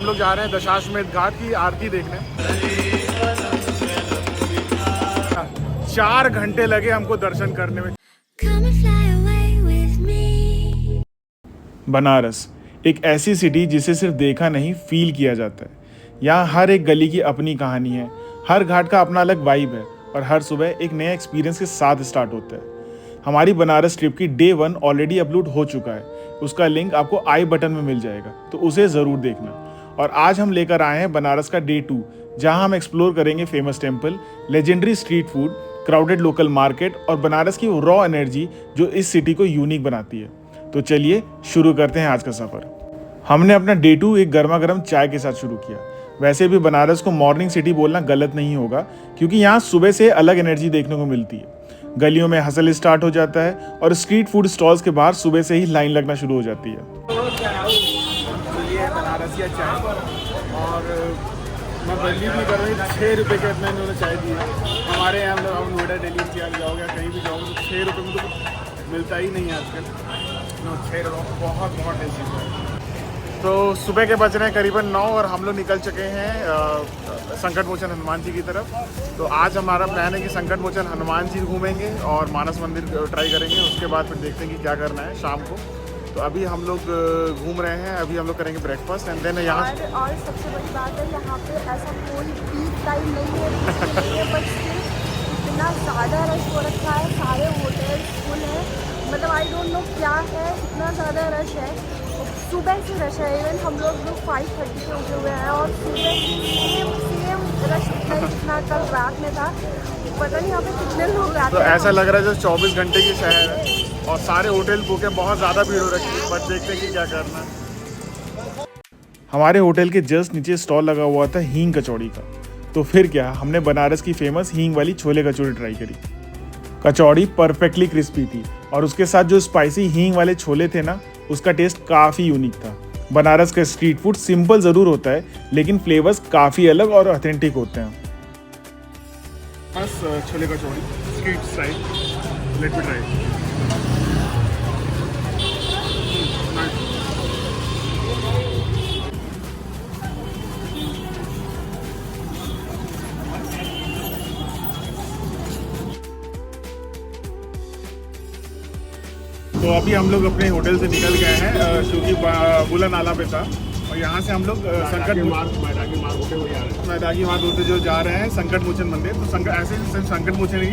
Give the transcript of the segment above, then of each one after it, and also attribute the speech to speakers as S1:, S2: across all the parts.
S1: हम लोग जा रहे हैं दशाश्वमेध घाट की आरती देखने। 4 घंटे लगे हमको दर्शन करने में। बनारस एक ऐसी सिटी जिसे सिर्फ देखा नहीं फील किया जाता है। यहाँ हर एक गली की अपनी कहानी है, हर घाट का अपना अलग वाइब है और हर सुबह एक नया एक्सपीरियंस के साथ स्टार्ट होता है। हमारी बनारस ट्रिप की डे 1 ऑलरेडी अपलोड हो चुका है, उसका लिंक आपको आई बटन में मिल जाएगा, तो उसे ज़रूर देखना। और आज हम लेकर आए हैं बनारस का डे 2, जहाँ हम एक्सप्लोर करेंगे famous temple, legendary street food, crowded local market और बनारस की वो रॉ एनर्जी जो इस सिटी को यूनिक बनाती है। तो चलिए शुरू करते हैं आज का सफ़र। हमने अपना डे 2 एक गर्मा गर्म चाय के साथ शुरू किया। वैसे भी बनारस को मॉर्निंग सिटी बोलना गलत नहीं होगा, क्योंकि यहाँ सुबह से अलग एनर्जी देखने को मिलती है। गलियों में हसल स्टार्ट हो जाता है और स्ट्रीट फूड स्टॉल्स के बाहर सुबह से ही लाइन लगना शुरू हो जाती है। ये है बनारसिया चाय और मैं बिलीव नहीं कर रही, 6 रुपये के इतना इन्होंने चाय दी है। हमारे यहाँ हम नोएडा दिल्ली से आप जाओगे कहीं भी जाओगे तो 6 रुपये में तो मिलता ही नहीं है आजकल। 6 रुपये बहुत टेस्टी है। तो सुबह के बज रहे हैं करीबन 9 और हम लोग निकल चुके हैं संकट मोचन हनुमान जी की तरफ। तो आज हमारा प्लान है कि संकट मोचन हनुमान जी घूमेंगे और मानस मंदिर ट्राई करेंगे। उसके बाद फिर देखते हैं कि क्या करना है शाम को। तो अभी हम लोग घूम रहे हैं, अभी हम लोग करेंगे ब्रेकफास्ट एंड देन यहाँ
S2: और सबसे बड़ी बात है यहाँ पे ऐसा कोई पीक टाइम नहीं है, बट इतना ज़्यादा रश हो रखा है, सारे होटल फुल है। मतलब आई डोंट नो क्या है, इतना ज़्यादा रश है, सुबह से रश है। इवन हम लोग 5:30 पे उठे हुए हैं और सुबह सेम रश इतना कल रात में था। पता नहीं यहाँ पे कितने लोग आते हैं।
S1: तो ऐसा लग रहा है जैसे 24 घंटे की शहर है और सारे होटल बुक है, बहुत ज़्यादा भीड़ हो रखी है, बट देखते हैं कि क्या करना है। हमारे होटल के जस्ट नीचे स्टॉल लगा हुआ था हींग कचौड़ी का। तो फिर क्या, हमने बनारस की फेमस हींग वाली छोले कचौड़ी ट्राई करी। कचौड़ी परफेक्टली क्रिस्पी थी और उसके साथ जो स्पाइसी हींग वाले छोले थे ना, उसका टेस्ट काफ़ी यूनिक था। बनारस का स्ट्रीट फूड सिंपल ज़रूर होता है, लेकिन फ्लेवर्स काफ़ी अलग और ऑथेंटिक होते हैं। बस chole kachori street style, let me try. तो अभी हम लोग अपने होटल से निकल गए हैं, क्योंकि बुला नाला पे था और यहाँ से हम लोग मैदागी मार्ग होते जो जा रहे हैं संकट मोचन मंदिर। तो ऐसे संकट मोचन ही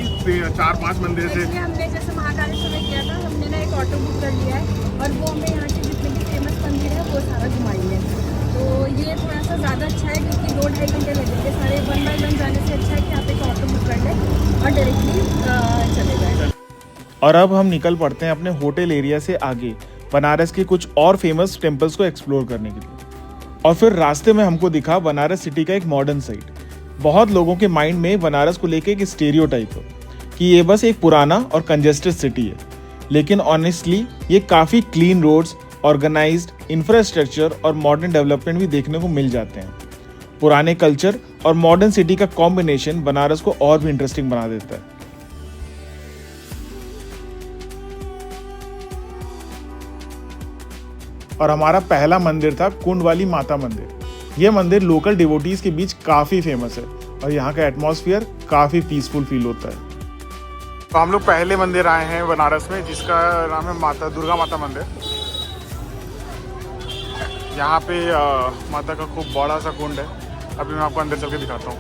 S1: 4-5 मंदिर से
S2: हमने जैसे महाकालेश्वर में किया था, हमने ना एक ऑटो बुक कर लिया है और वो हमें यहाँ के जितने भी फेमस मंदिर है वो सारा घुमाएंगे। तो ये थोड़ा सा ज़्यादा अच्छा है, क्योंकि 2-2.5 घंटे लगेंगे सारे 1 बाय 1 जाने से अच्छा है कि आप एक ऑटो बुक कर लें और डायरेक्टली चले जाएँ।
S1: और अब हम निकल पड़ते हैं अपने होटल एरिया से आगे बनारस के कुछ और फेमस टेम्पल्स को एक्सप्लोर करने के लिए। और फिर रास्ते में हमको दिखा बनारस सिटी का एक मॉडर्न साइड। बहुत लोगों के माइंड में बनारस को लेके एक स्टीरियोटाइप है कि ये बस एक पुराना और कंजेस्टेड सिटी है, लेकिन ऑनेस्टली ये काफ़ी क्लीन रोड्स, ऑर्गेनाइज्ड इंफ्रास्ट्रक्चर और मॉडर्न डेवलपमेंट भी देखने को मिल जाते हैं। पुराने कल्चर और मॉडर्न सिटी का कॉम्बिनेशन बनारस को और भी इंटरेस्टिंग बना देता है। और हमारा पहला मंदिर था कुंड वाली माता मंदिर। ये मंदिर लोकल डिवोटीज के बीच काफ़ी फेमस है और यहाँ का एटमॉस्फेयर काफ़ी पीसफुल फील होता है। तो हम लोग पहले मंदिर आए हैं बनारस में, जिसका नाम है दुर्गा माता मंदिर। यहाँ पे माता का खूब बड़ा सा कुंड है। अभी मैं आपको अंदर चल के दिखाता हूँ।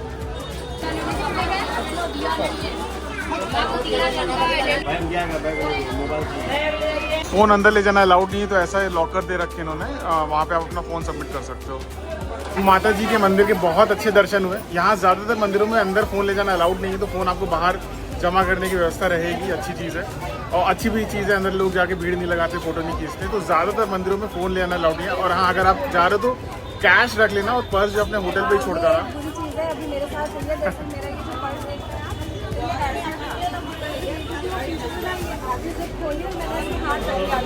S1: फ़ोन अंदर ले जाना अलाउड नहीं है, तो ऐसा लॉकर दे रखे इन्होंने, वहाँ पे आप अपना फ़ोन सबमिट कर सकते हो। माता जी के मंदिर के बहुत अच्छे दर्शन हुए। यहाँ ज़्यादातर मंदिरों में अंदर फ़ोन ले जाना अलाउड नहीं है, तो फ़ोन आपको बाहर जमा करने की व्यवस्था रहेगी। अच्छी चीज़ है और अच्छी भी चीज़ है, अंदर लोग जाके भीड़ नहीं लगाते, फ़ोटो नहीं खींचते। तो ज़्यादातर मंदिरों में फ़ोन ले जाना अलाउड नहीं है। और हाँ, अगर आप जा रहे हो तो कैश रख लेना और पर्स जो अपने होटल पर ही छोड़ कर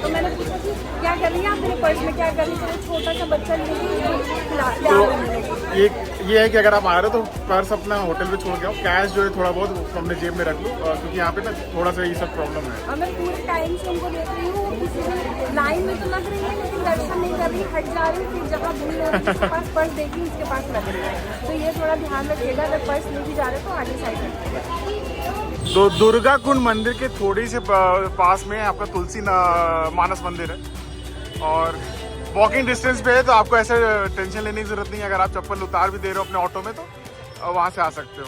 S1: तो मैंने पूछा कि क्या कर रही है आप मेरे पर्स में, क्या कर रही है, छोटा सा बच्चा नहीं। ये है कि अगर आप आ रहे हो तो पर्स अपना होटल पे छोड़ के आओ, कैश जो है थोड़ा बहुत वो अपने जेब में रख लो, क्योंकि यहाँ पे ना थोड़ा सा ये सब प्रॉब्लम है।
S2: और मैं पूरे टाइम से उनको देख रही हूँ, किसी भी लाइन में तो लग रही है लेकिन दर्शन नहीं कर रही, हट जा रही, फिर जहाँ भूल रही है उसके पास पर्स देखी उसके पास लग रही है, तो ये थोड़ा ध्यान रखिएगा, अगर पर्स लेके जा रहे हो तो आगे साइड रखिएगा।
S1: तो दुर्गा कुंड मंदिर के थोड़ी से पास में आपका तुलसी मानस मंदिर है और वॉकिंग डिस्टेंस पे है, तो आपको ऐसे टेंशन लेने की जरूरत नहीं है। अगर आप चप्पल उतार भी दे रहे हो अपने ऑटो में तो वहाँ से आ सकते हो।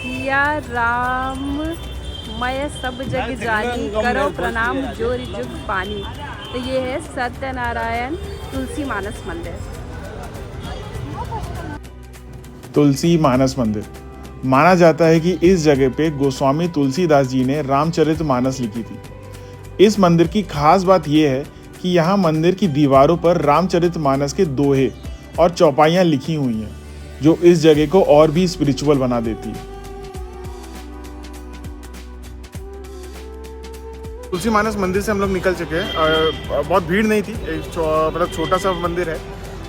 S2: सिया राम मैं सब जग जानी, करो प्रणाम जोर जुग पानी। तो ये है सत्यनारायण तुलसी मानस मंदिर।
S1: तुलसी मानस मंदिर माना जाता है कि इस जगह पे गोस्वामी तुलसीदास जी ने रामचरितमानस लिखी थी। इस मंदिर की खास बात यह है कि यहाँ मंदिर की दीवारों पर रामचरितमानस के दोहे और चौपाइयाँ लिखी हुई हैं, जो इस जगह को और भी स्पिरिचुअल बना देती है। तुलसी मानस मंदिर से हम लोग निकल चुके हैं, बहुत भीड़ नहीं थी, मतलब छोटा सा मंदिर है।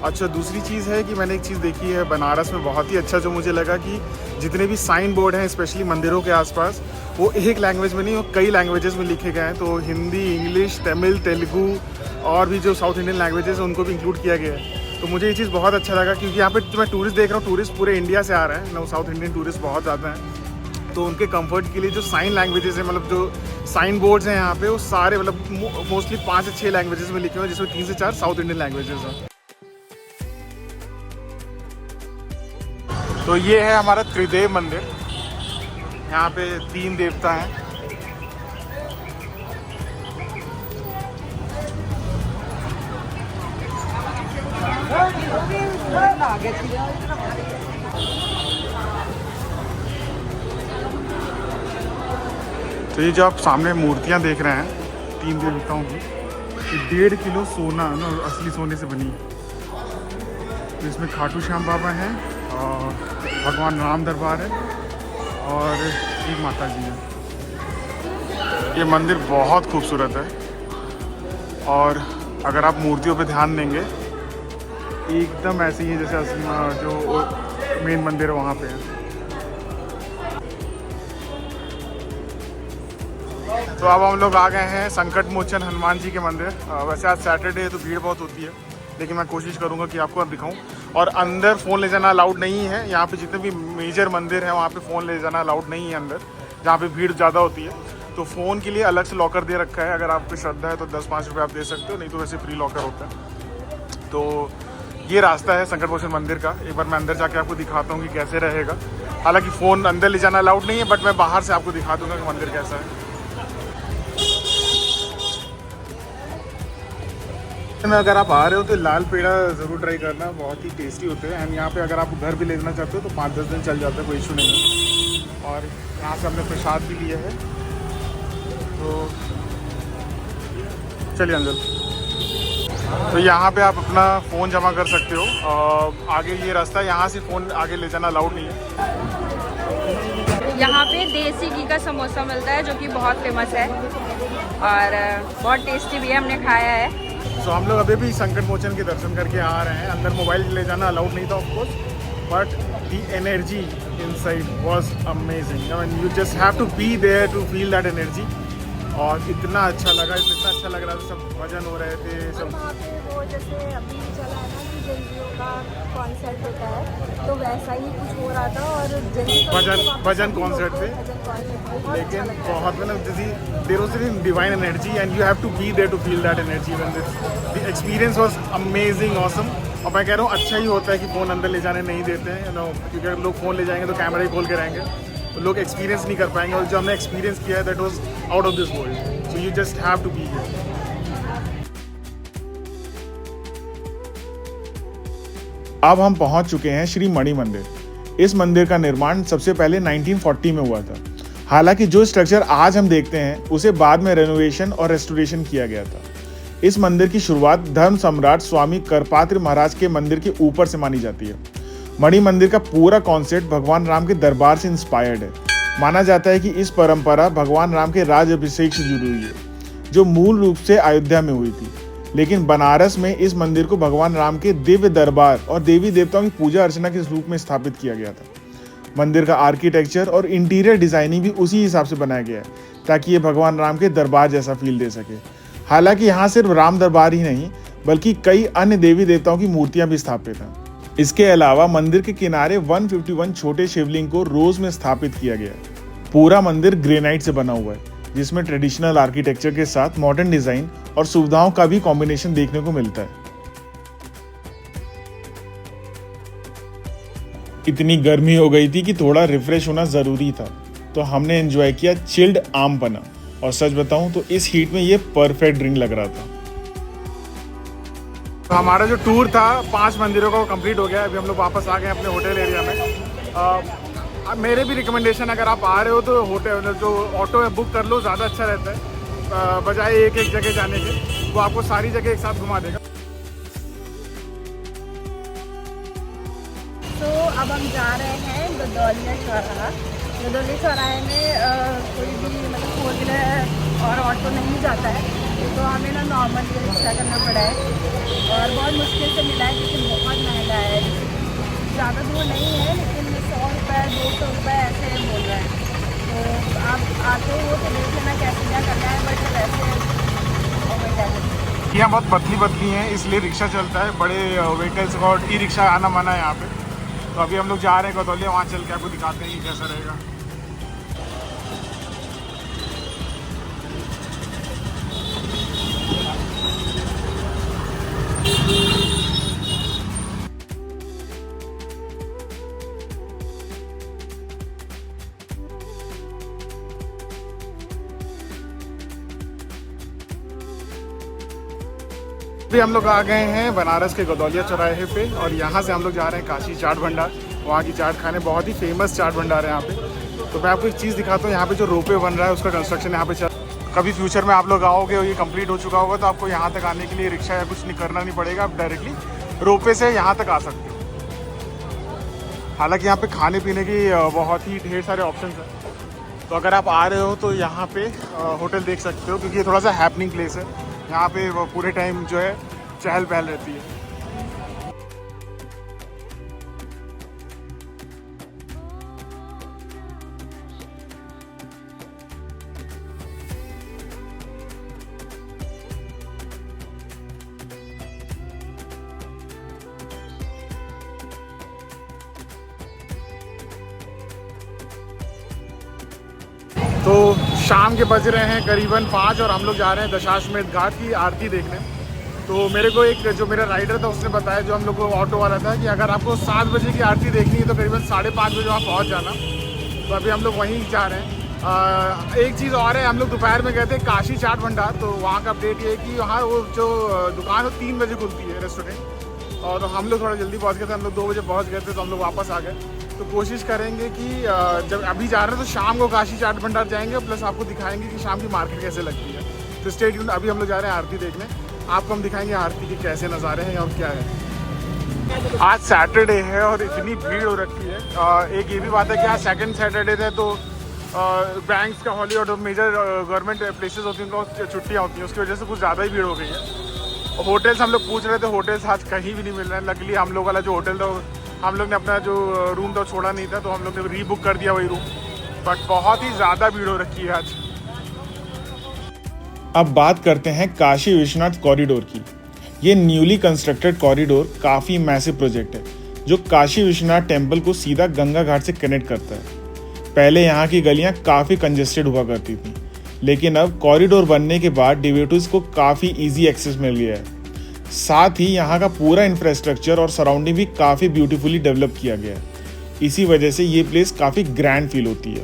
S1: अच्छा, दूसरी चीज़ है कि मैंने एक चीज़ देखी है बनारस में बहुत ही अच्छा, जो मुझे लगा कि जितने भी साइन बोर्ड हैं स्पेशली मंदिरों के आसपास, वो एक लैंग्वेज में नहीं, वो कई लैंग्वेजेस में लिखे गए हैं। तो हिंदी, इंग्लिश, तमिल, तेलुगु और भी जो साउथ इंडियन लैंग्वेजेस हैं उनको भी इंक्लूड किया गया है। तो मुझे ये चीज़ बहुत अच्छा लगा, क्योंकि यहाँ पे मैं टूरिस्ट देख रहा हूँ, टूरिस्ट पूरे इंडिया से आ रहे हैं, साउथ इंडियन टूरिस्ट बहुत ज़्यादा हैं। तो उनके कंफर्ट के लिए जो साइन लैंग्वेजेस हैं, मतलब जो साइन बोर्ड्स हैं यहाँ पे, वो सारे मतलब मोस्टली 5 से 6 लैंग्वेजेस में लिखे हुए हैं, जिसमें 3 से 4 साउथ इंडियन लैंग्वेजेस हैं। तो ये है हमारा त्रिदेव मंदिर, यहाँ पे 3 देवता हैं। तो ये जो आप सामने मूर्तियाँ देख रहे हैं 3 देवताओं की, ये 1.5 किलो सोना ना असली सोने से बनी। तो इसमें खाटू श्याम बाबा हैं और भगवान राम दरबार है और एक माता जी है। ये मंदिर बहुत खूबसूरत है और अगर आप मूर्तियों पे ध्यान देंगे एकदम ऐसे ही है जैसे असली जो मेन मंदिर है वहाँ पे है। तो अब हम लोग आ गए हैं संकट मोचन हनुमान जी के मंदिर। वैसे आज सैटरडे है तो भीड़ बहुत होती है, लेकिन मैं कोशिश करूंगा कि आपको दिखाऊं। और अंदर फ़ोन ले जाना अलाउड नहीं है, यहाँ पे जितने भी मेजर मंदिर हैं वहाँ पे फ़ोन ले जाना अलाउड नहीं है अंदर, जहाँ पे भीड़ ज़्यादा होती है। तो फ़ोन के लिए अलग से लॉकर दे रखा है, अगर आपको श्रद्धा है तो 10-5 रुपये आप दे सकते हो, नहीं तो वैसे फ्री लॉकर होता है। तो ये रास्ता है संकट मोचन मंदिर का। एक बार मैं अंदर जाके आपको दिखाता हूँ कि कैसे रहेगा। हालाँकि फ़ोन अंदर ले जाना अलाउड नहीं है, बट मैं बाहर से आपको दिखा दूँगा कि मंदिर कैसा है। में अगर आप आ रहे हो तो लाल पेड़ा ज़रूर ट्राई करना, बहुत ही टेस्टी होते हैं। एंड यहाँ पे अगर आप घर भी ले जाना चाहते हो तो 5-10 दिन चल जाता है, कोई इशू नहीं है। और यहाँ से हमने प्रसाद भी लिया है, तो चलिए अंदर। तो यहाँ पे आप अपना फ़ोन जमा कर सकते हो। आगे ये रास्ता, यहाँ से फ़ोन आगे ले जाना अलाउड नहीं है।
S2: यहाँ पे देसी घी का समोसा मिलता है जो कि बहुत फेमस है और बहुत टेस्टी भी है, हमने खाया है।
S1: तो हम लोग अभी भी संकट मोचन के दर्शन करके आ रहे हैं। अंदर मोबाइल ले जाना अलाउड नहीं था of course, but the energy inside was amazing. I mean you just have to be there to feel that energy. और इतना अच्छा लगा, इतना अच्छा लग रहा था, सब भजन हो रहे थे सब।
S2: वहाँ पे वो जैसे अभी चला है ना कि जल्दियों का कॉन्सर्ट होता है, तो वैसा ही कुछ हो रहा था और
S1: भजन कॉन्सर्ट थे, लेकिन बहुत मतलब there was divine energy and you have to be there to feel that energy. The experience was amazing, awesome. और मैं कह रहा हूँ अच्छा ही होता है कि फ़ोन अंदर ले जाने नहीं देते हैं, क्योंकि अगर लोग फ़ोन ले जाएंगे तो कैमरा ही खोल के रहेंगे, तो लोग एक्सपीरियंस नहीं कर पाएंगे। और जो हमने एक्सपीरियंस किया है that was out of this world, so you just have to be here. अब हम पहुंच चुके हैं श्री मणि मंदिर। इस मंदिर का निर्माण सबसे पहले 1940 में हुआ था। हालांकि जो स्ट्रक्चर आज हम देखते हैं उसे बाद में रेनोवेशन और रेस्टोरेशन किया गया था। इस मंदिर की शुरुआत धर्म सम्राट स्वामी करपात्र महाराज के मंदिर के ऊपर से मानी जाती है। मणि मंदिर का पूरा कॉन्सेप्ट भगवान राम के दरबार से इंस्पायर्ड है। माना जाता है कि इस परंपरा भगवान राम के राज अभिषेक से जुड़ी हुई है, जो मूल रूप से अयोध्या में हुई थी, लेकिन बनारस में इस मंदिर को भगवान राम के दिव्य दरबार और देवी देवताओं की पूजा अर्चना के रूप में स्थापित किया गया था। मंदिर का आर्किटेक्चर और इंटीरियर डिजाइनिंग भी उसी हिसाब से बनाया गया है, ताकि ये भगवान राम के दरबार जैसा फील दे सके। हालांकि यहाँ सिर्फ राम दरबार ही नहीं, बल्कि कई अन्य देवी देवताओं की मूर्तियां भी स्थापित हैं। इसके अलावा मंदिर के किनारे 151 छोटे शिवलिंग को रोज में स्थापित किया गया है। पूरा मंदिर ग्रेनाइट से बना हुआ है, जिसमें ट्रेडिशनल आर्किटेक्चर के साथ मॉडर्न डिजाइन और सुविधाओं का भी कॉम्बिनेशन देखने को मिलता है। इतनी गर्मी हो गई थी कि थोड़ा रिफ्रेश होना जरूरी था, तो हमने एंजॉय किया चिल्ड आम पन्ना, और सच बताऊं तो इस हीट में ये परफेक्ट ड्रिंक लग रहा था। तो हमारा जो टूर था 5 मंदिरों का वो कंप्लीट हो गया। अभी हम लोग वापस आ गए अपने होटल एरिया में। मेरे भी रिकमेंडेशन, अगर आप आ रहे हो तो होटल जो ऑटो है बुक कर लो, ज़्यादा अच्छा रहता है बजाय एक एक जगह जाने के। वो आपको सारी जगह एक साथ घुमा देगा।
S2: तो अब हम जा रहे हैं गदौलिया चौराहा। गदौलिया चौराहे में कोई भी मतलब 4 व्हीलर और ऑटो नहीं जाता है, तो हमें ना नॉर्मल रिक्शा करना पड़ा है और बहुत मुश्किल से मिला है, क्योंकि बहुत महंगा है। ज़्यादा दूर नहीं है, लेकिन 100 रुपये 200 रुपये ऐसे बोल रहे हैं। तो आप आते हो तो देख लेना कैसे क्या करना है, बट वैसे
S1: यहाँ बहुत पतली हैं, इसलिए रिक्शा चलता है। बड़े व्हीकल्स और ई रिक्शा आना मना है यहाँ पे। तो अभी हम लोग जा रहे हैं गदौलिया, वहाँ चल के आपको दिखाते हैं कि कैसा रहेगा। अभी हम लोग आ गए हैं बनारस के गदौलिया चौराहे पे, और यहाँ से हम लोग जा रहे हैं काशी चाट भंडार। वहाँ की चाट खाने, बहुत ही फेमस चाट भंडार है यहाँ पे। तो मैं आपको एक चीज़ दिखाता हूँ, यहाँ पे जो रोपवे बन रहा है उसका कंस्ट्रक्शन यहाँ पे चल। कभी फ्यूचर में आप लोग आओगे और ये कंप्लीट हो चुका होगा, तो आपको यहाँ तक आने के लिए रिक्शा या कुछ नहीं करना नहीं पड़ेगा, आप डायरेक्टली रोपवे से यहाँ तक आ सकते हो। हालाँकि यहाँ पे खाने पीने की बहुत ही ढेर सारे ऑप्शन हैं। तो अगर आप आ रहे हो तो यहाँ पे होटल देख सकते हो, क्योंकि ये थोड़ा सा हैपनिंग प्लेस है। यहाँ पे पूरे टाइम जो है चहल पहल रहती है। तो शाम के बज रहे हैं करीबन 5 और हम लोग जा रहे हैं दशाश्वमेध घाट की आरती देखने। तो मेरे को एक जो मेरा राइडर था उसने बताया, जो हम लोग को ऑटो वाला था, कि अगर आपको 7 बजे की आरती देखनी है तो करीबन 5:30 बजे वहाँ पहुँच जाना। तो अभी हम लोग वहीं जा रहे हैं। एक चीज़ और है, हम लोग दोपहर में गए थे काशी चाट भंडार, तो वहाँ का अपडेट ये है कि वहाँ वो जो दुकान है 3 बजे खुलती है रेस्टोरेंट, और हम लोग थोड़ा जल्दी पहुँच गए थे। हम लोग 2 बजे पहुँच गए थे, तो हम लोग वापस आ गए। तो कोशिश करेंगे कि जब अभी जा रहे हैं तो शाम को काशी चाट भंडार जाएंगे, प्लस आपको दिखाएंगे कि शाम की मार्केट कैसे लगती है। तो स्टे ट्यून्ड। अभी हम लोग जा रहे हैं आरती देखने, आपको हम दिखाएंगे आरती के कैसे नज़ारे हैं और क्या है। आज सैटरडे है और इतनी भीड़ हो रखी है। एक ये भी बात है कि आज सेकंड सैटरडे थे, तो बैंक्स का हॉलीडे और मेजर गवर्नमेंट प्लेसेस होती हैं उनको छुट्टियाँ होती हैं, उसकी वजह से कुछ ज़्यादा ही भीड़ हो गई है। होटल्स हम लोग पूछ रहे थे, होटल्स आज कहीं भी नहीं मिल रहे हैं। लकीली हम लोग वाला जो होटल था, हम लोग ने अपना जो रूम था छोड़ा नहीं था, तो हम लोग ने रीबुक कर दिया वही रूम। बट बहुत ही ज़्यादा भीड़ हो रखी है आज। अब बात करते हैं काशी विश्वनाथ कॉरिडोर की। ये न्यूली कंस्ट्रक्टेड कॉरिडोर काफ़ी मैसिव प्रोजेक्ट है, जो काशी विश्वनाथ टेम्पल को सीधा गंगा घाट से कनेक्ट करता है। पहले यहाँ की गलियाँ काफ़ी कंजेस्टेड हुआ करती थी, लेकिन अब कॉरिडोर बनने के बाद डिवोटीज को काफ़ी ईजी एक्सेस मिल गया है। साथ ही यहाँ का पूरा इंफ्रास्ट्रक्चर और सराउंडिंग भी काफ़ी ब्यूटीफुली डेवलप किया गया है। इसी वजह से ये प्लेस काफ़ी ग्रैंड फील होती है।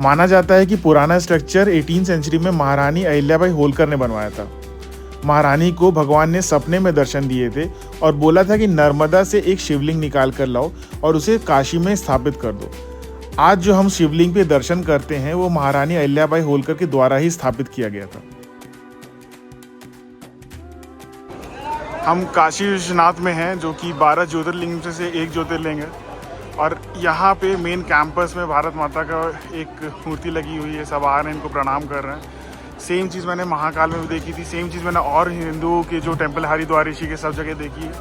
S1: माना जाता है कि पुराना स्ट्रक्चर 18वीं सेंचुरी में महारानी अहिल्याबाई होलकर ने बनवाया था। महारानी को भगवान ने सपने में दर्शन दिए थे और बोला था कि नर्मदा से एक शिवलिंग निकाल कर लाओ और उसे काशी में स्थापित कर दो। आज जो हम शिवलिंग पे दर्शन करते हैं वो महारानी अहिल्याबाई होलकर के द्वारा ही स्थापित किया गया था। हम काशी विश्वनाथ में हैं, जो कि 12 ज्योतिर्लिंग में से एक ज्योतिर्लिंग है। और यहाँ पे मेन कैंपस में भारत माता का एक मूर्ति लगी हुई है, सब आ रहे हैं इनको प्रणाम कर रहे हैं। सेम चीज़ मैंने महाकाल में भी देखी थी, सेम चीज़ मैंने और हिंदुओं के जो टेम्पल हरिद्वार ऋषि के सब जगह देखी है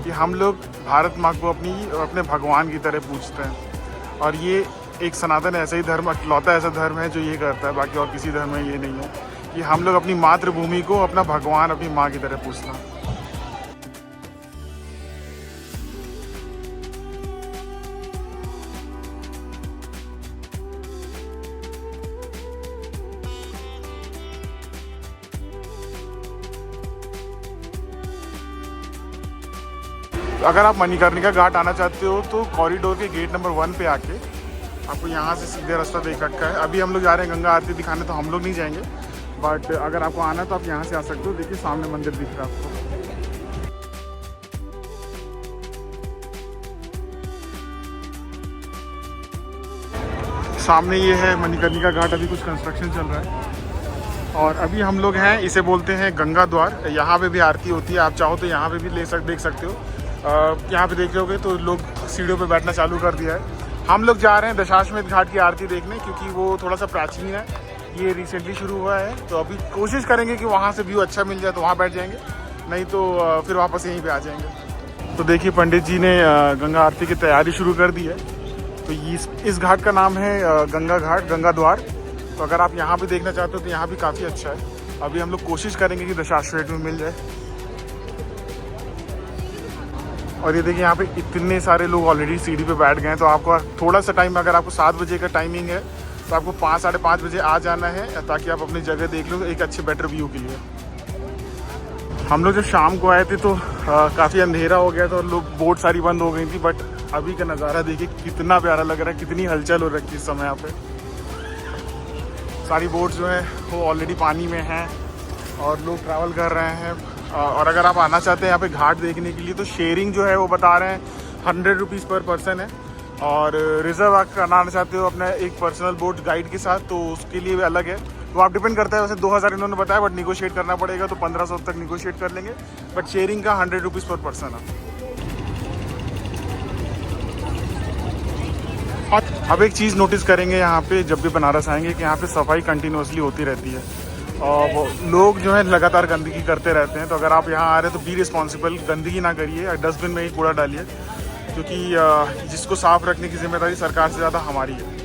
S1: कि हम लोग भारत माँ को अपने भगवान की तरह पूजते हैं। और ये एक सनातन ऐसा ही धर्म, इकलौता ऐसा धर्म है जो ये करता है, बाकी और किसी धर्म में ये नहीं है कि हम लोग अपनी मातृभूमि को अपना भगवान, अपनी माँ की तरह पूजते हैं। अगर आप मणिकर्णिका घाट आना चाहते हो तो कॉरिडोर के गेट नंबर 1 पे आके आपको यहाँ से सीधे रास्ता देख रखा है। अभी हम लोग जा रहे हैं गंगा आरती दिखाने, तो हम लोग नहीं जाएंगे, बट अगर आपको आना तो आप यहाँ से आ सकते हो। देखिए सामने मंदिर दिख रहा है आपको। सामने ये है मणिकर्णिका घाट, अभी कुछ कंस्ट्रक्शन चल रहा है। और अभी हम लोग हैं, इसे बोलते हैं गंगा द्वार। यहाँ पे भी आरती होती है, आप चाहो तो यहाँ पे भी देख सकते हो। यहाँ पे देख रहे तो लोग सीढ़ियों पे बैठना चालू कर दिया है। हम लोग जा रहे हैं दशाश्वमेध घाट की आरती देखने, क्योंकि वो थोड़ा सा प्राचीन है, ये रिसेंटली शुरू हुआ है। तो अभी कोशिश करेंगे कि वहाँ से व्यू अच्छा मिल जाए तो वहाँ बैठ जाएंगे, नहीं तो फिर वापस यहीं पे आ जाएंगे। तो देखिए पंडित जी ने गंगा आरती की तैयारी शुरू कर दी है। तो इस घाट का नाम है गंगा घाट, गंगा द्वार। तो अगर आप यहाँ भी देखना चाहते हो तो यहाँ भी काफ़ी अच्छा है। अभी हम लोग कोशिश करेंगे कि दशाश्वमेध में मिल जाए। और ये देखिए यहाँ पे इतने सारे लोग ऑलरेडी सीढ़ी पे बैठ गए हैं। तो आपको थोड़ा सा टाइम, अगर आपको 7 बजे का टाइमिंग है तो आपको 5 साढ़े 5 बजे आ जाना है, ताकि आप अपनी जगह देख लो एक अच्छे बेटर व्यू के लिए। हम लोग जब शाम को आए थे तो काफ़ी अंधेरा हो गया था और लोग बोट सारी बंद हो गई थी। बट अभी का नज़ारा देखिए कितना प्यारा लग रहा है, कितनी हलचल हो रखी है इस समय यहाँ पे। सारी बोट्स जो है वो ऑलरेडी पानी में हैं और लोग ट्रैवल कर रहे हैं। और अगर आप आना चाहते हैं यहाँ पे घाट देखने के लिए तो शेयरिंग जो है वो बता रहे हैं 100 रुपीज़ पर पर्सन है। और रिजर्व आप करना चाहते हो अपना एक पर्सनल बोट गाइड के साथ तो उसके लिए भी अलग है। तो आप डिपेंड करता है, वैसे 2000 इन्होंने बताया, बट निगोशिएट करना पड़ेगा तो 1500 तक निगोशिएट कर लेंगे। बट शेयरिंग का 100 रुपीज़ पर पर्सन है। और अब एक चीज़ नोटिस करेंगे यहाँ पे जब भी बनारस आएंगे कि यहाँ पे सफाई कंटिन्यूसली होती रहती है और लोग जो है लगातार गंदगी करते रहते हैं। तो अगर आप यहाँ आ रहे हैं तो बी रिस्पॉन्सिबल, गंदगी ना करिए, डस्टबिन में ही कूड़ा डालिए, क्योंकि जिसको साफ रखने की जिम्मेदारी सरकार से ज़्यादा हमारी है।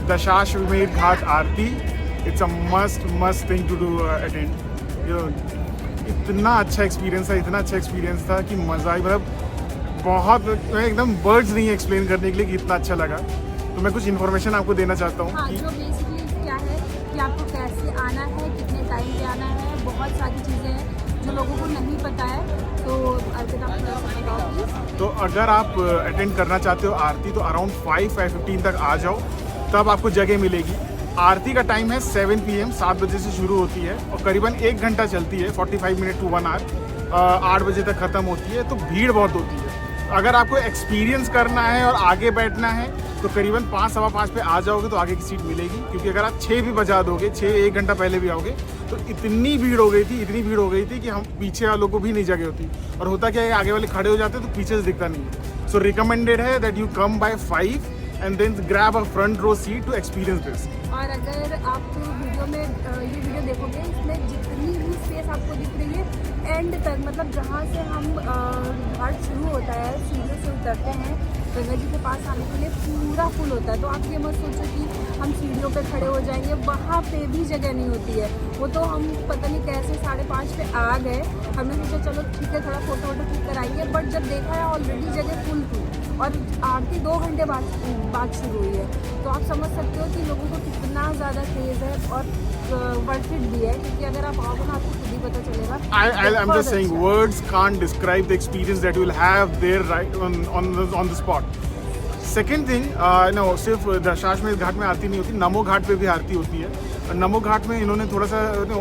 S1: Dashashwamedh Ghat Aarti. It's a must thing to do attend. You know, इतना अच्छा एक्सपीरियंस था कि मज़ा आई। मतलब बहुत, मैं एकदम वर्ड्स नहीं है एक्सप्लेन करने के लिए कि इतना अच्छा लगा। तो मैं कुछ इन्फॉर्मेशन आपको देना चाहता हूँ
S2: हाँ,
S1: कि
S2: जो बेसिकली क्या है कि आपको कैसे आना है, कितने टाइम पे आना है, बहुत सारी चीज़ें हैं जो लोगों को नहीं पता है। तो अर्पिता आप थोड़ा सा बताओ प्लीज़।
S1: तो अगर आप अटेंड करना चाहते हो आरती तो अराउंड 5-5:15 तक आ जाओ, तब आपको जगह मिलेगी। आरती का टाइम है 7 PM, 7 बजे से शुरू होती है और करीबन 1 घंटा चलती है, 45 मिनट टू 1 आवर। 8 बजे तक ख़त्म होती है। तो भीड़ बहुत होती है। अगर आपको एक्सपीरियंस करना है और आगे बैठना है तो करीबन 5, सवा 5 पे आ जाओगे तो आगे की सीट मिलेगी। क्योंकि अगर आप 6 भी बजा दोगे, 1 घंटा पहले भी आओगे तो इतनी भीड़ हो गई थी कि हम पीछे वालों को भी नहीं जगह होती। और होता क्या है, आगे वाले खड़े हो जाते तो पीछे से दिखता नहीं है। सो रिकमेंडेड है that you come by 5 and then grab a front row seat to experience this.
S2: और अगर आप वीडियो में ये वीडियो देखोगे, इसमें जितनी भी स्पेस आपको दिख रही है एंड तक, मतलब जहाँ से हम घाट शुरू होता है, सीढ़ियों से उतरते हैं गंगा जी के पास आने के लिए, पूरा फुल होता है। तो आप ये मत सोचो कि हम सीढ़ियों पे खड़े हो जाएंगे, वहाँ पे भी जगह नहीं होती है। वो तो हम पता नहीं कैसे 5:30 पे आ गए, हमने सोचा चलो ठीक है थोड़ा फोटो वोटो क्लिक कराएंगे, बट जब देखा है ऑलरेडी जगह फुल थी और आरती 2 घंटे बाद शुरू हुई है। तो आप समझ सकते हो कि लोगों को कितना ज़्यादा क्रेज़ है और वर्थ इट भी है। क्योंकि अगर आप आओगे ना आपको खुद ही पता चलेगा।
S1: I'm just saying, words can't describe the experience that you will have there right on the spot. Second thing, no सिर्फ दशाश्वमेध घाट में आरती नहीं होती, नमो घाट पे भी आरती होती है। और नमो घाट में इन्होंने थोड़ा सा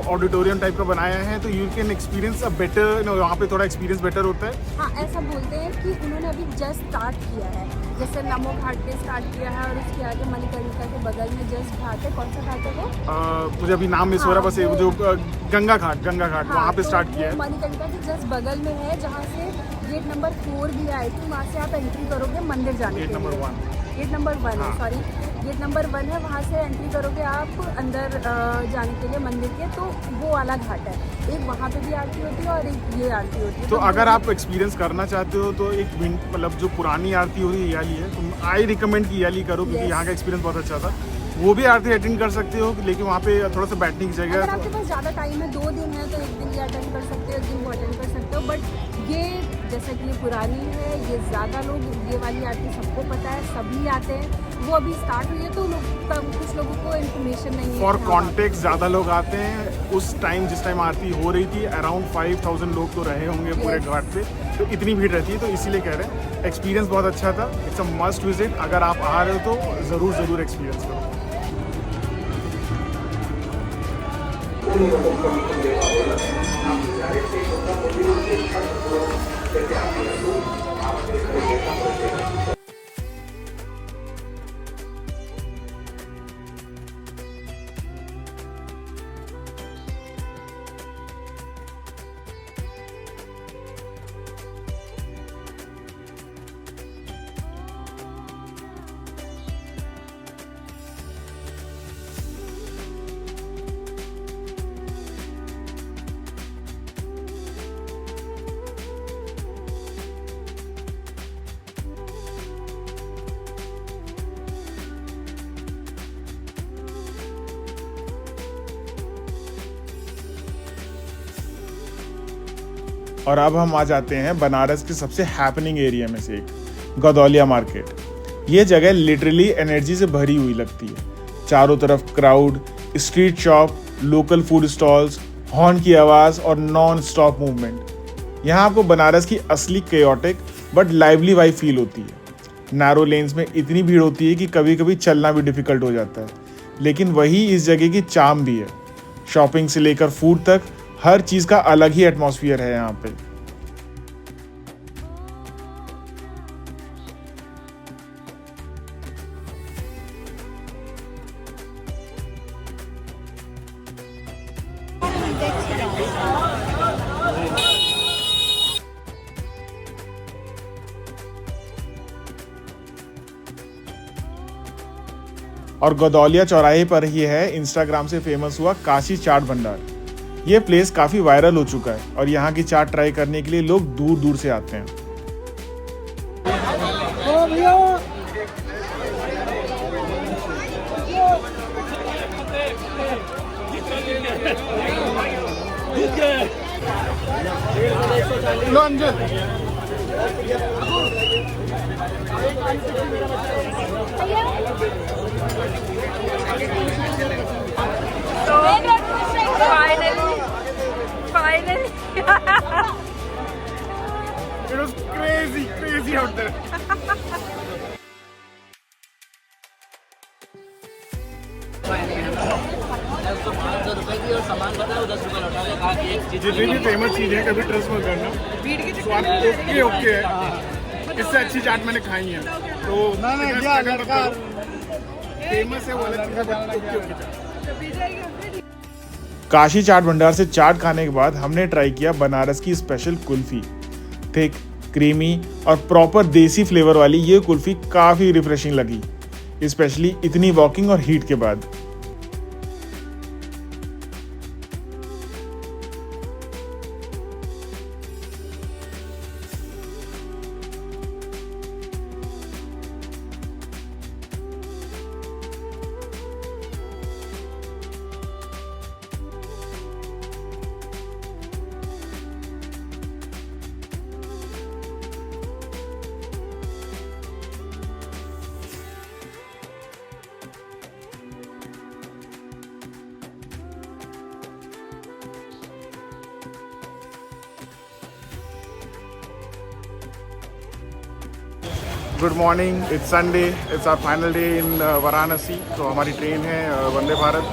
S1: ऑडिटोरियम टाइप का बनाया है, तो you can experience a better, वहाँ पे थोड़ा एक्सपीरियंस बेटर होता है।
S2: हाँ, ऐसा बोलते हैं कि उन्होंने अभी जस्ट स्टार्ट किया है, जैसे नमो घाट पे स्टार्ट किया है और उसके आगे मणिकर्णिका के बगल में जस्ट घाट है। कौन सा घाट है वो?
S1: मुझे अभी नाम मिस हो रहा, बस ये जो गंगा घाट वहाँ पे स्टार्ट किया है।
S2: मणिकर्णिका के जस्ट बगल में है, जहाँ से गेट नंबर 4 भी आए थे, वहाँ से आप एंट्री करोगे मंदिर जाने के लिए। गेट नंबर 1 है, सॉरी गेट नंबर 1 है, वहाँ से एंट्री करोगे आप अंदर जाने के लिए मंदिर के। तो वो वाला घाट है, एक वहाँ पे भी आरती होती है और एक ये आरती होती है।
S1: तो अगर आप एक्सपीरियंस करना चाहते हो तो एक मतलब जो पुरानी आरती हो रही है याली है, तो आई रिकमेंड कि याली करो, क्योंकि यहाँ का एक्सपीरियंस बहुत अच्छा था। वो भी आरती अटेंड कर सकते हो, लेकिन वहाँ पे थोड़ा सा बैठने की जगह है।
S2: अगर आपके पास ज़्यादा टाइम है, 2 दिन है, तो एक दिन ये अटेंड कर सकते हो, एक दिन वो अटेंड कर सकते हो। बट ये जैसा कि ये पुरानी है, ये ज़्यादा लोग, ये वाली आरती सबको पता है, सभी आते हैं। वो अभी स्टार्ट हुई है तो कुछ लोगों को इन्फॉर्मेशन नहीं है।
S1: फॉर कॉन्टेक्स्ट ज़्यादा लोग आते हैं। उस टाइम जिस टाइम आरती हो रही थी अराउंड 5000 लोग तो रहे होंगे पूरे घाट पे, तो इतनी भीड़ रहती है। तो इसीलिए कह रहे हैं एक्सपीरियंस बहुत अच्छा था। It's a must visit. अगर आप आ रहे हो तो ज़रूर एक्सपीरियंस करो। और अब हम आ जाते हैं बनारस के सबसे हैपनिंग एरिया में से एक, गदौलिया मार्केट। ये जगह लिटरली एनर्जी से भरी हुई लगती है। चारों तरफ crowd, street shop, local food stalls, horn की आवाज़ और नॉन स्टॉप मूवमेंट। यहाँ आपको बनारस की असली chaotic but lively vibe feel होती है। नैरो लेन्स में इतनी भीड़ होती है कि कभी कभी चलना भी डिफ़िकल्ट हो जाता है, लेकिन वही इस जगह की चार्म भी है। शॉपिंग से लेकर फूड तक हर चीज़ का अलग ही एटमॉस्फेयर है यहाँ पे। और गदौलिया चौराहे पर ही है इंस्टाग्राम से फेमस हुआ काशी चाट भंडार। ये प्लेस काफ़ी वायरल हो चुका है और यहाँ की चाट ट्राई करने के लिए लोग दूर दूर से आते हैं। लो अंजल।
S2: तो finally
S1: It was crazy out there. जितनी भी फेमस चीज़ है कभी ट्रस्ट मत करना। स्वाद ओके है, इससे अच्छी चाट मैंने खाई है। तो फेमस है वो अलग चीज़ है, ओके। काशी चाट भंडार से चाट खाने के बाद हमने ट्राई किया बनारस की स्पेशल कुल्फी। थिक, क्रीमी और प्रॉपर देसी फ्लेवर वाली ये कुल्फी काफ़ी रिफ्रेशिंग लगी, स्पेशली इतनी वॉकिंग और हीट के बाद। Good morning, it's Sunday, it's our final day in Varanasi. तो हमारी ट्रेन है वंदे भारत,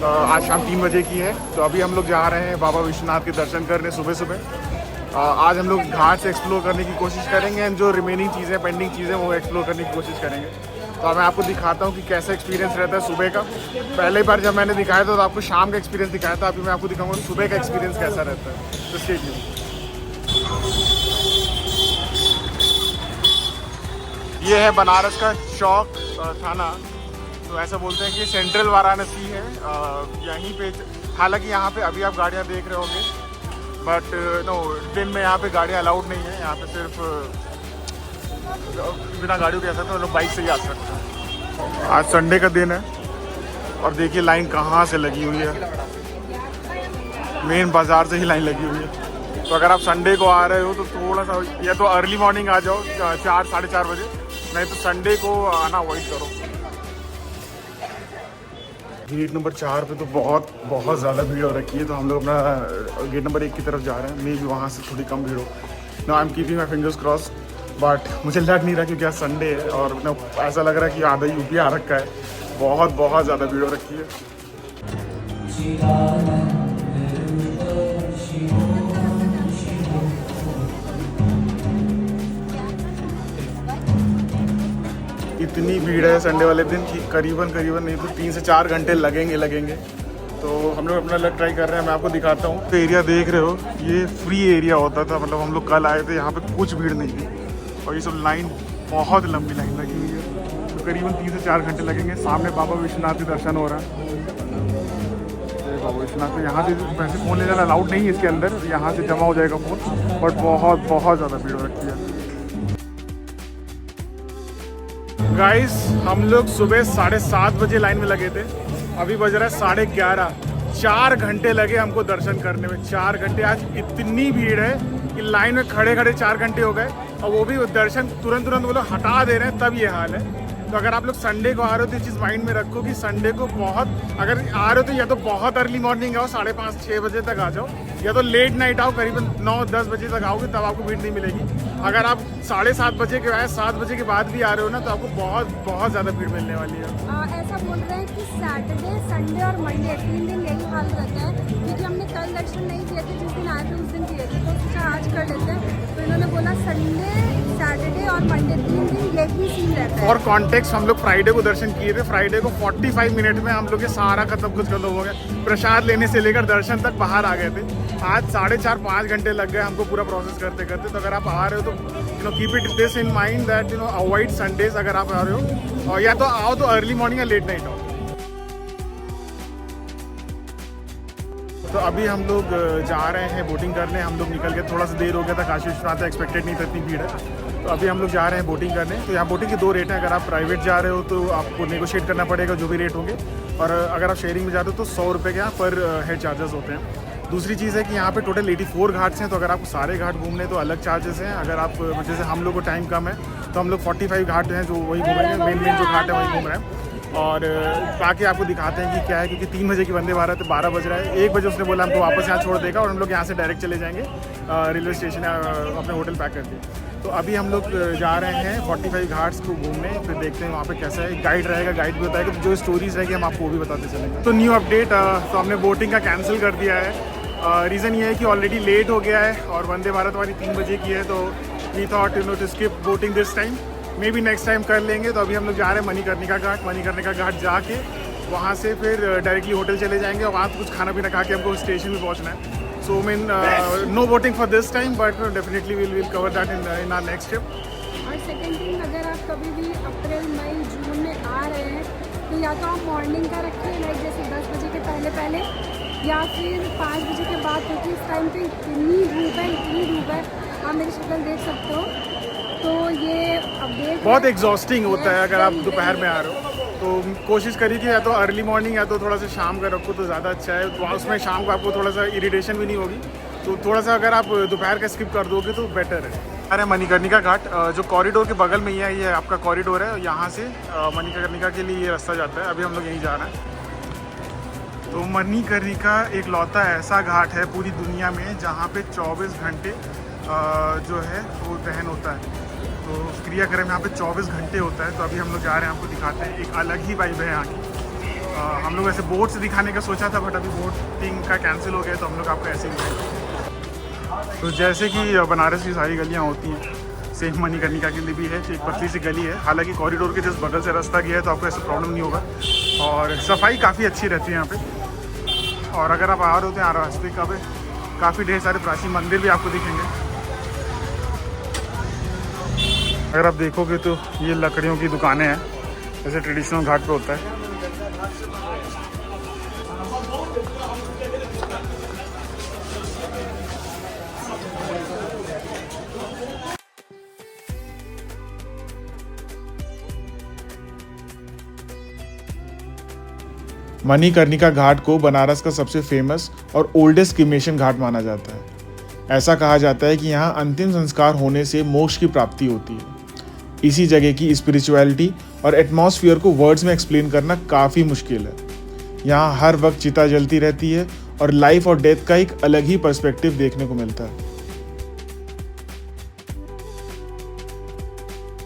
S1: आज शाम 3 बजे की है। तो अभी हम लोग जा रहे हैं बाबा विश्वनाथ के दर्शन करने सुबह सुबह। आज हम लोग घाट से एक्सप्लोर करने की कोशिश करेंगे एंड जो रिमेनिंग चीज़ें, पेंडिंग चीज़ें वो एक्सप्लोर करने की कोशिश करेंगे। तो मैं आपको दिखाता हूँ कि कैसा एक्सपीरियंस रहता है सुबह का। पहले बार जब मैंने दिखाया था तो आपको शाम का एक्सपीरियंस दिखाया था, अभी मैं आपको दिखाऊंगा सुबह का एक्सपीरियंस कैसा रहता है। तो स्टे ट्यून्ड। ये है बनारस का चौक थाना। तो ऐसा बोलते हैं कि सेंट्रल वाराणसी है यहीं पे। हालांकि यहाँ पे अभी आप गाड़ियाँ देख रहे होंगे, बट नो, दिन में यहाँ पे गाड़ियाँ अलाउड नहीं है। यहाँ पे सिर्फ बिना गाड़ियों के आ सकते हैं, लोग बाइक से ही आ सकते हैं। आज संडे का दिन है और देखिए लाइन कहाँ से लगी हुई है। मेन बाज़ार से ही लाइन लगी हुई है। तो अगर आप संडे को आ रहे हो तो थोड़ा सा या तो अर्ली मॉर्निंग आ जाओ 4 साढ़े 4 बजे, नहीं तो संडे को आना अवॉइड करो। गेट नंबर 4 पे तो बहुत ज़्यादा भीड़ हो रखी है। तो हम लोग अपना गेट नंबर 1 की तरफ जा रहे हैं। मे भी वहाँ से थोड़ी कम भीड़ हो। No, I am keeping my fingers cross, but मुझे लग नहीं रहा क्योंकि आज संडे है और ऐसा लग रहा है कि आधा यूपी आ रखा है। बहुत ज़्यादा भीड़ हो रखी है। इतनी भीड़ है संडे वाले दिन कि करीबन नहीं तो 3 से 4 घंटे लगेंगे। तो हम लोग अपना लग ट्राई कर रहे हैं। मैं आपको दिखाता हूँ। तो एरिया देख रहे हो, ये फ्री एरिया होता था। मतलब हम लोग कल आए थे, यहाँ पे कुछ भीड़ नहीं थी और ये सब लाइन, बहुत लंबी लाइन लगी हुई है। तो करीबन 3 से 4 घंटे लगेंगे। सामने बाबा विश्वनाथ के दर्शन हो रहा है। बाबा विश्वनाथ तो यहाँ से वैसे फ़ोन ले जाना अलाउड नहीं है इसके अंदर, यहाँ से जमा हो जाएगा फ़ोन, बट बहुत ज़्यादा भीड़ हो रखी है। गाइस, हम लोग सुबह 7:30 बजे लाइन में लगे थे। अभी बज रहा है 11:30। 4 घंटे लगे हमको दर्शन करने में। 4 घंटे। आज इतनी भीड़ है कि लाइन में खड़े 4 घंटे हो गए और वो भी दर्शन तुरंत वो लोग हटा दे रहे हैं, तब ये हाल है। तो अगर आप लोग संडे को आ रहे हो तो ये चीज़ माइंड में रखो कि संडे को अगर आ रहे हो तो या तो बहुत अर्ली मॉर्निंग आओ, 5:30-6 बजे तक आ जाओ, या तो लेट नाइट आओ, करीबन 9-10 बजे तक आओगे, तब आपको भीड़ नहीं मिलेगी। अगर आप 7:30 बजे के आए, 7 बजे के बाद भी आ रहे हो ना, तो आपको बहुत ज़्यादा भीड़ मिलने वाली है।
S2: ऐसा बोल रहे हैं कि सैटरडे, संडे और मंडे 3 दिन यही हाल रहता है, क्योंकि हमने कल दर्शन नहीं किए थे, जिस दिन आए थे उस दिन किए थे, तो सोचा आज कर लेते हैं। तो इन्होंने बोला संडे, सैटरडे और मंडे 3 दिन यही सीन रहता है।
S1: और कॉन्टेक्स्ट, हम लोग फ्राइडे को दर्शन किए थे। फ्राइडे को 45 मिनट में हम लोग ये सारा खत्म हो गया। प्रसाद लेने से लेकर दर्शन तक बाहर आ गए थे। आज 4.5-5 घंटे लग गए हमको पूरा प्रोसेस करते। तो अगर आप आ रहे हो तो keep it this in mind that avoid Sundays. अगर आप आ रहे हो, और या तो आओ तो अर्ली मॉर्निंग या लेट नाइट आओ। तो अभी हम लोग जा रहे हैं बोटिंग करने। हम लोग निकल गए, थोड़ा सा देर हो गया था, काशी विश्वनाथ एक्सपेक्टेड नहीं था इतनी भीड़ है। तो अभी हम लोग जा रहे हैं बोटिंग करने। तो यहाँ बोटिंग के 2 रेट हैं। अगर आप प्राइवेट जा रहे हो तो आपको नेगोशिएट करना पड़ेगा जो भी रेट होंगे, और अगर आप शेयरिंग में जाते हो तो 100 रुपये के यहाँ पर हेड चार्जेस होते हैं। दूसरी चीज़ है कि यहाँ पे टोटल 84 घाट्स हैं, तो अगर आपको सारे घाट घूमने तो अलग चार्जेस हैं। अगर आप जैसे हम लोग को टाइम कम है तो हम लोग 45 घाट हैं जो वही घूम रहे हैं, मेन जो घाट है वही घूम रहे हैं। और बाकी आपको दिखाते हैं कि क्या है, क्योंकि 3 बजे की वंदे भारत 12 बज रहा है, 1 बजे उसने बोला हमको वापस यहाँ छोड़ देगा और हम लोग यहाँ से डायरेक्ट चले जाएंगे रेलवे स्टेशन अपने होटल पैक करके। तो अभी हम लोग जा रहे हैं 45 घाट्स को घूमने, फिर देखते हैं वहाँ पे कैसा है। गाइड रहेगा, गाइड भी बताएगा, तो जो स्टोरीज रहेगी हम आपको वो भी बताते चलेंगे। तो न्यू अपडेट, तो हमने बोटिंग का कैंसिल कर दिया है। रीज़न ये है कि ऑलरेडी लेट हो गया है और वंदे भारत हमारी 3 बजे की है, तो we thought to skip boating this time, maybe next time कर लेंगे। तो अभी हम लोग जा रहे हैं मणिकर्णिका घाट जाके वहाँ से फिर डायरेक्टली होटल चले जाएंगे और वहाँ कुछ खाना पीना खा के हमको स्टेशन भी पहुँचना है। So I mean, no voting for this time, but definitely we'll cover that in our next trip.
S2: और सेकेंड थिंग, अगर आप कभी भी अप्रैल मई जून में आ रहे हैं तो या तो आप मॉर्निंग का रखें, लाइक जैसे 10 बजे के पहले या फिर 5 बजे के बाद, क्योंकि इस टाइम पे इतनी धूप है, आप मेरी शक्ल देख सकते हो। तो ये अपडेट
S1: बहुत एग्जॉस्टिंग होता है अगर आप दोपहर में आ रहे हो, तो कोशिश करिए कि या तो अर्ली मॉर्निंग या तो थोड़ा सा शाम का रखो तो ज़्यादा अच्छा है। तो उसमें शाम को आपको थोड़ा सा इरिटेशन भी नहीं होगी, तो थोड़ा सा अगर आप दोपहर का स्किप कर दोगे तो बेटर है। अरे मणिकर्णिका घाट जो कॉरिडोर के बगल में ही है, ये आपका कॉरिडोर है, यहाँ से मणिकर्णिका के लिए ये रास्ता जाता है। अभी हम लोग यहीं जा रहे हैं। तो मणिकर्णिका एक लौता ऐसा घाट है पूरी दुनिया में जहाँ पे 24 घंटे जो है वो दहन होता है, तो क्रियाक्रम यहाँ पे 24 घंटे होता है। तो अभी हम लोग जा रहे हैं, आपको दिखाते हैं। एक अलग ही वाइब है यहाँ की। हम लोग ऐसे बोट से दिखाने का सोचा था, बट अभी बोटिंग का कैंसिल हो गया, तो हम लोग आपको ऐसे ही दिखाएंगे। तो जैसे कि बनारस की सारी गलियाँ होती हैं, सेम मणिकर्णिका के लिए भी है, एक पतली सी गली है। हालांकि कॉरिडोर के जिस बगल से रास्ता गया है तो आपको ऐसा प्रॉब्लम नहीं होगा, और सफाई काफ़ी अच्छी रहती है यहाँ पे। और अगर आप आ रहे होते हैं रास्ते का पे काफ़ी ढेर सारे प्राचीन मंदिर भी आपको दिखेंगे। अगर आप देखोगे तो ये लकड़ियों की दुकानें हैं, जैसे ट्रेडिशनल घाट पे होता है। मणिकर्णिका घाट को बनारस का सबसे फेमस और ओल्डेस्ट क्रिमेशन घाट माना जाता है। ऐसा कहा जाता है कि यहाँ अंतिम संस्कार होने से मोक्ष की प्राप्ति होती है। इसी जगह की स्पिरिचुअलिटी और एटमॉस्फेयर को वर्ड्स में एक्सप्लेन करना काफ़ी मुश्किल है। यहाँ हर वक्त चिता जलती रहती है और लाइफ और डेथ का एक अलग ही पर्सपेक्टिव देखने को मिलता है।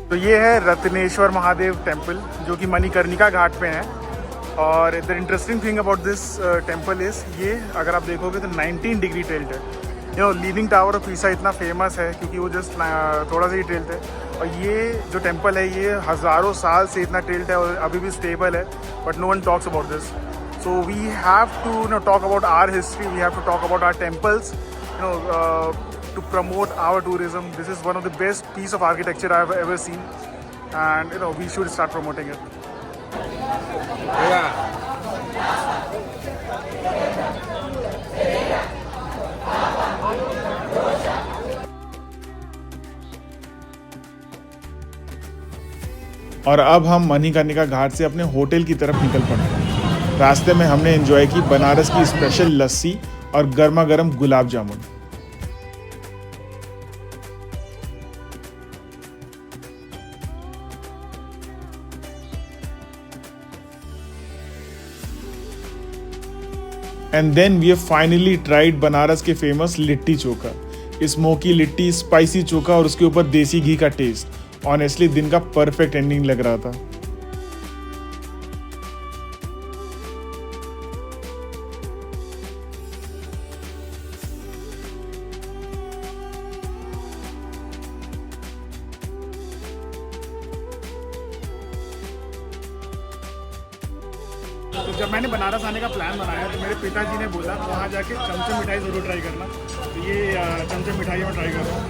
S1: तो ये है रत्नेश्वर महादेव टेम्पल, जो कि मणिकर्णिका घाट पे है। और the interesting thing about this temple is, ये अगर आप देखोगे तो 19 डिग्री टिल्ट है। लीनिंग टावर ऑफ पीसा इतना फेमस है क्योंकि वो जस्ट थोड़ा सा ही टिल्ट है। और ये जो टेम्पल है ये हज़ारों साल से इतना टिल्ट है और अभी भी स्टेबल है, but no one talks about this. So we have to talk about our history, we have to talk about our temples, to promote our tourism. This is one of the best piece of architecture I have ever seen, and we should start promoting it. और अब हम मणिकर्णिका घाट से अपने hotel की तरफ निकल पड़े हैं। रास्ते में हमने एंजॉय की बनारस की स्पेशल लस्सी और गर्मा गर्म gulab jamun. And then we have finally tried Banaras के famous litti chokha. Smoky litti, spicy chokha और उसके ऊपर देसी घी का टेस्ट, ऑनेस्टली दिन का परफेक्ट एंडिंग लग रहा था। तो जब मैंने बनारस आने का प्लान बनाया तो मेरे पिताजी ने बोला वहाँ जाके चमचम मिठाई ज़रूर ट्राई करना। तो ये चमचम मिठाई मैं ट्राई कर रहा हूँ।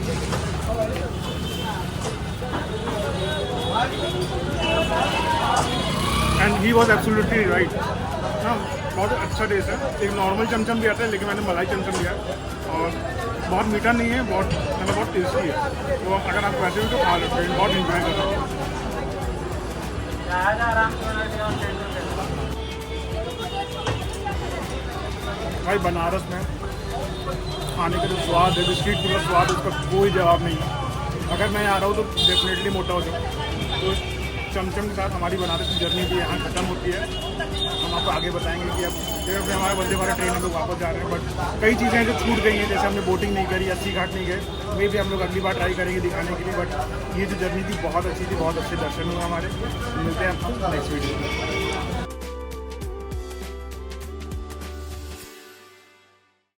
S1: And he was absolutely right. हाँ, बहुत अच्छा टेस्ट है। एक नॉर्मल चमचम भी आता है, लेकिन मैंने मलाई चमचम लिया और बहुत मीठा नहीं है, बहुत टेस्टी है। तो अगर आप वैसे भी तो खा लेते हैं, बहुत इंजॉय कर रहे हैं। भाई बनारस में खाने का जो स्वाद है, जो स्ट्रीट फूड का स्वाद है, उसका कोई जवाब नहीं है। अगर मैं आ रहा हूँ तो डेफिनेटली मोटा हो जाऊँ। तो चमचम के साथ हमारी बनारस की जर्नी भी यहाँ खत्म होती है। हम आपको आगे बताएंगे कि अब जगह पे हमारा वंदे भारत ट्रेन हम लोग वापस जा रहे हैं, बट कई चीज़ें हैं जो छूट गई हैं। जैसे हमने बोटिंग नहीं करी, अस्सी घाट नहीं गए, वे भी हम लोग अगली बार ट्राई करेंगे दिखाने के लिए। बट ये जो जर्नी थी बहुत अच्छी थी, बहुत अच्छे दर्शन हुए हमारे। मिलते हैं नेक्स्ट वीडियो में।